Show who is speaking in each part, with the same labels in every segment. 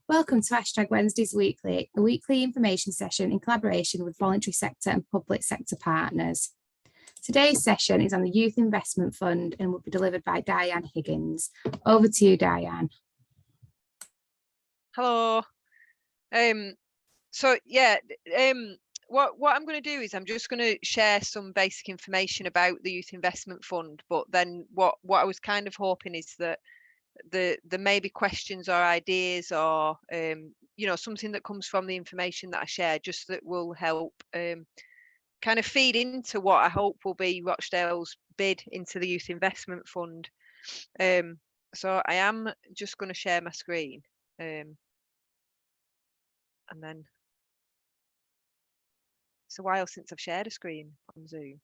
Speaker 1: Welcome to #Wednesdays Weekly, a weekly information session in collaboration with voluntary sector and public sector partners. Today's session is on the Youth Investment Fund and will be delivered by Diane Higgins. Over to you, Diane.
Speaker 2: Hello. What I'm going to do is I'm just going to share some basic information about the Youth Investment Fund, but then what I was kind of hoping is that there may be questions or ideas or something that comes from the information that I share, just that will help kind of feed into what I hope will be Rochdale's bid into the Youth Investment Fund. So I am just going to share my screen, and then it's a while since I've shared a screen on Zoom.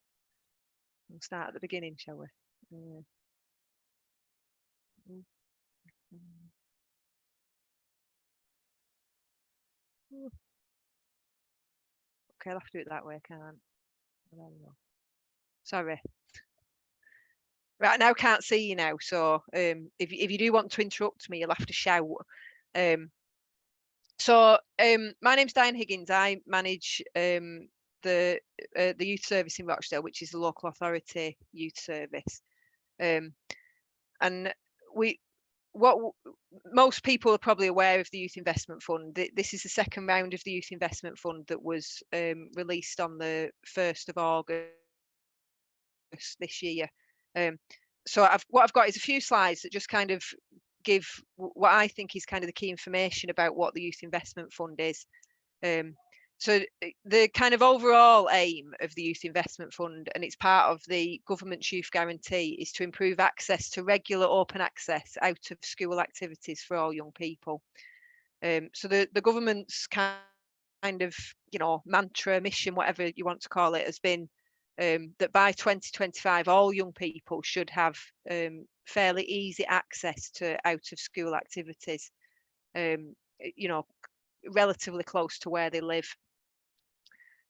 Speaker 2: We'll start at the beginning, shall we? Okay, I'll have to do it that way. I can't. There we go. Sorry. Right, now I can't see you now, so if you do want to interrupt me, you'll have to shout. My name's Diane Higgins. I manage the youth service in Rochdale, which is the local authority youth service. And most people are probably aware of the Youth Investment Fund. This is the second round of the Youth Investment Fund that was released on the 1st of August this year. So what I've got is a few slides that just kind of give what I think is kind of the key information about what the Youth Investment Fund is. So the kind of overall aim of the Youth Investment Fund, and it's part of the government's youth guarantee, is to improve access to regular open access out of school activities for all young people. So the government's kind of mantra, mission, whatever you want to call it, has been that by 2025 all young people should have fairly easy access to out of school activities, relatively close to where they live.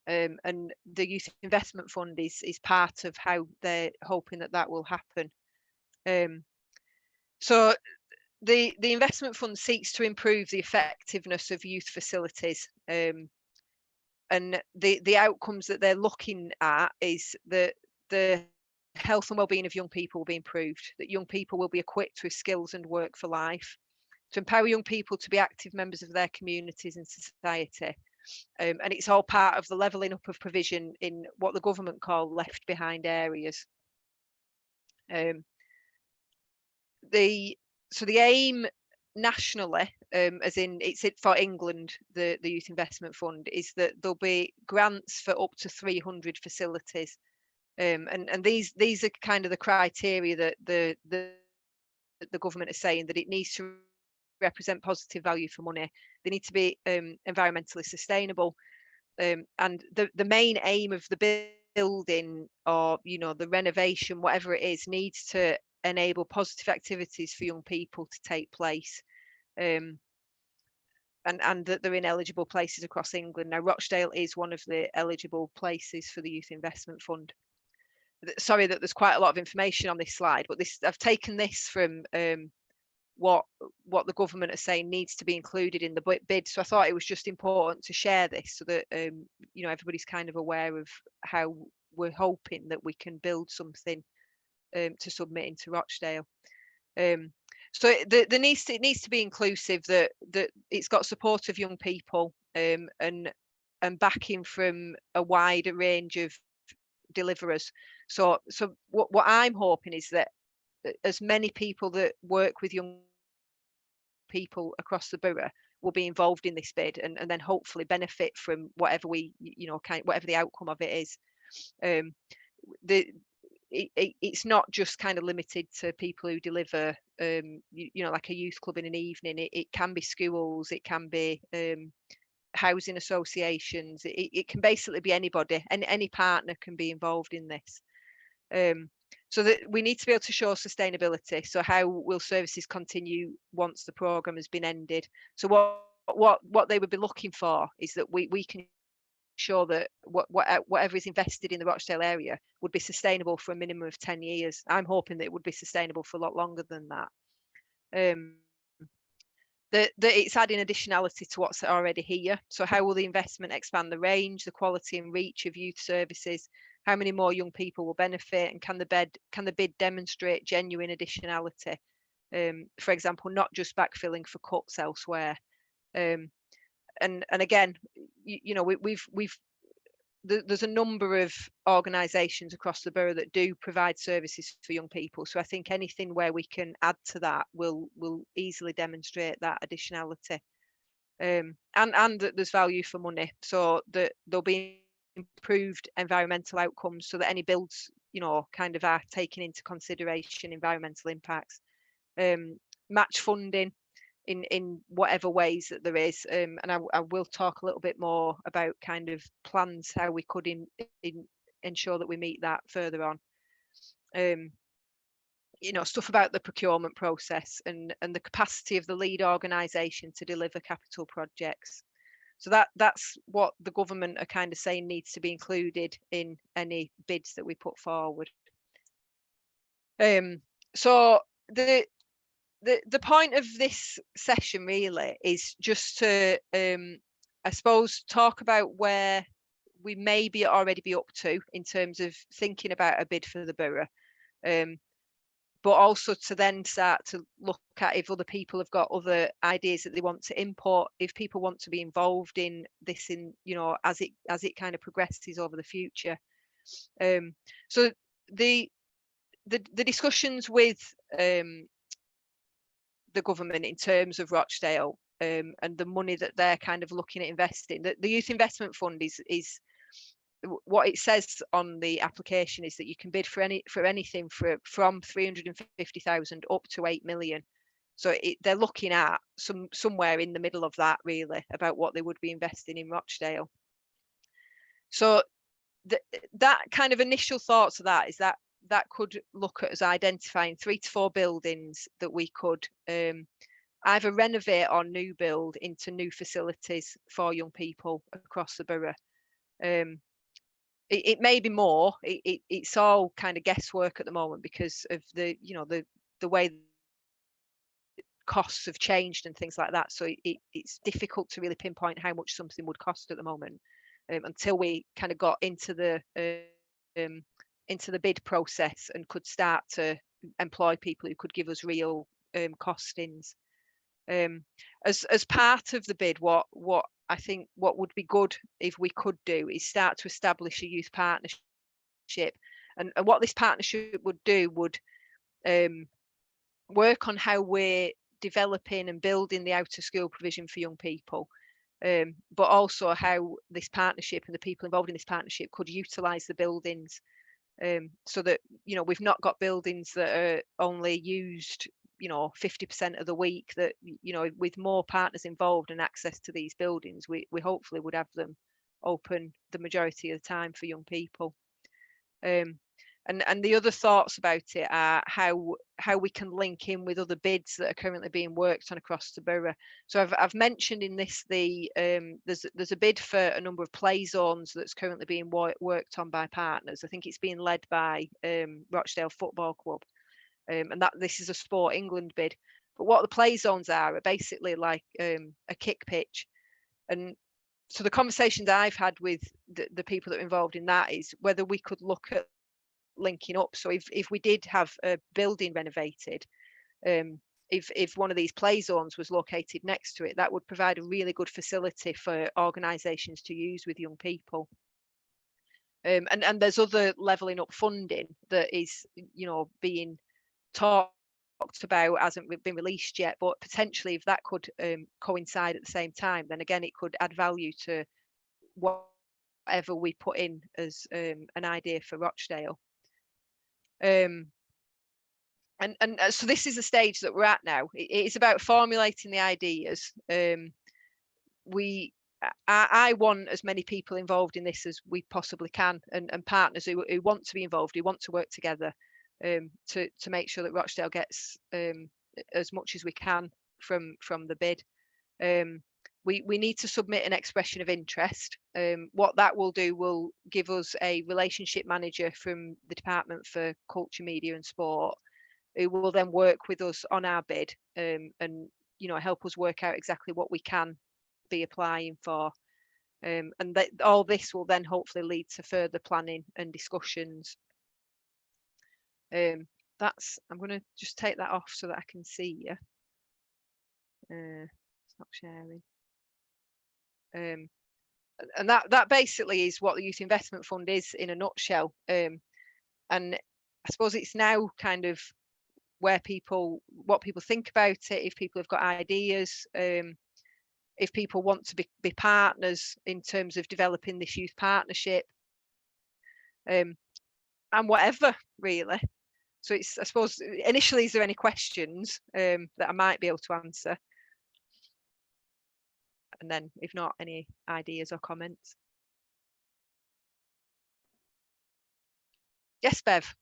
Speaker 2: And the Youth Investment Fund is part of how they're hoping that will happen. So the investment fund seeks to improve the effectiveness of youth facilities, and the outcomes that they're looking at is that the health and well-being of young people will be improved, that young people will be equipped with skills and work for life, to empower young people to be active members of their communities and society. And it's all part of the levelling up of provision in what the government call left behind areas. The aim nationally, as in it's it for England, the Youth Investment Fund, is that there'll be grants for up to 300 facilities, and these are kind of the criteria that the government is saying, that it needs to represent positive value for money. They need to be environmentally sustainable, and the main aim of the building, or the renovation, whatever it is, needs to enable positive activities for young people to take place, and that they're in eligible places across England. Now, Rochdale is one of the eligible places for the Youth Investment Fund. Sorry that there's quite a lot of information on this slide, but I've taken this from what the government are saying needs to be included in the bid. So I thought it was just important to share this, so that everybody's kind of aware of how we're hoping that we can build something to submit into Rochdale. So it needs to be inclusive, that it's got support of young people, and backing from a wider range of deliverers. So what I'm hoping is that as many people that work with young people across the borough will be involved in this bid, and then hopefully benefit from whatever whatever the outcome of it is. It's not just kind of limited to people who deliver like a youth club in an evening. It can be schools, it can be housing associations, it can basically be anybody, and any partner can be involved in this. So that we need to be able to show sustainability. So how will services continue once the programme has been ended? So what they would be looking for is that we can show that whatever is invested in the Rochdale area would be sustainable for a minimum of 10 years. I'm hoping that it would be sustainable for a lot longer than that. that it's adding additionality to what's already here. So how will the investment expand the range, the quality and reach of youth services? How many more young people will benefit, and can the bid demonstrate genuine additionality? For example, not just backfilling for cuts elsewhere. And again, there's a number of organisations across the borough that do provide services for young people. So I think anything where we can add to that will easily demonstrate that additionality. And that there's value for money, so that there'll be improved environmental outcomes, so that any builds, kind of are taking into consideration environmental impacts. Match funding in whatever ways that there is, and I will talk a little bit more about kind of plans how we could ensure that we meet that further on. Stuff about the procurement process and the capacity of the lead organisation to deliver capital projects. So that's what the government are kind of saying needs to be included in any bids that we put forward. So the point of this session really is just to, I suppose, talk about where we maybe already be up to in terms of thinking about a bid for the borough, but also to then start to look at if other people have got other ideas that they want to import, if people want to be involved in this, as it kind of progresses over the future. So the discussions with the government in terms of Rochdale, and the money that they're kind of looking at investing, the Youth Investment Fund is what it says on the application is that you can bid for anything from 350,000 up to 8 million. So they're looking at somewhere in the middle of that, really, about what they would be investing in Rochdale. So that kind of initial thoughts of that is that could look at us identifying 3 to 4 buildings that we could either renovate or new build into new facilities for young people across the borough. It may be more. It's all kind of guesswork at the moment because of the way costs have changed and things like that. So it's difficult to really pinpoint how much something would cost at the moment, until we kind of got into the bid process and could start to employ people who could give us real costings. As part of the bid, what I think what would be good if we could do is start to establish a youth partnership, and what this partnership would do would work on how we're developing and building the out of school provision for young people, but also how this partnership and the people involved in this partnership could utilise the buildings, so that we've not got buildings that are only used 50% of the week, that with more partners involved and access to these buildings, we hopefully would have them open the majority of the time for young people. And the other thoughts about it are how we can link in with other bids that are currently being worked on across the borough. So I've mentioned in this there's a bid for a number of play zones that's currently being worked on by partners. I think it's being led by Rochdale Football Club. And that this is a Sport England bid. But what the play zones are basically like a kick pitch. And so the conversations I've had with the people that are involved in that is whether we could look at linking up. So if we did have a building renovated, if one of these play zones was located next to it, that would provide a really good facility for organisations to use with young people. And there's other levelling up funding that is being talked about, hasn't been released yet, but potentially if that could coincide at the same time, then again it could add value to whatever we put in as an idea for Rochdale. And so this is the stage that we're at now. It's about formulating the ideas. I want as many people involved in this as we possibly can, and partners who want to be involved, who want to work together, to make sure that Rochdale gets as much as we can from the bid. We need to submit an expression of interest. What that will do will give us a relationship manager from the Department for Culture, Media and Sport, who will then work with us on our bid, and help us work out exactly what we can be applying for. And all this will then hopefully lead to further planning and discussions. I'm going to just take that off so that I can see you. Stop sharing. And that basically is what the Youth Investment Fund is in a nutshell. And I suppose it's now kind of what people think about it, if people have got ideas, if people want to be partners in terms of developing this youth partnership, and whatever really. So I suppose initially, is there any questions that I might be able to answer? And then if not, any ideas or comments? Yes, Bev.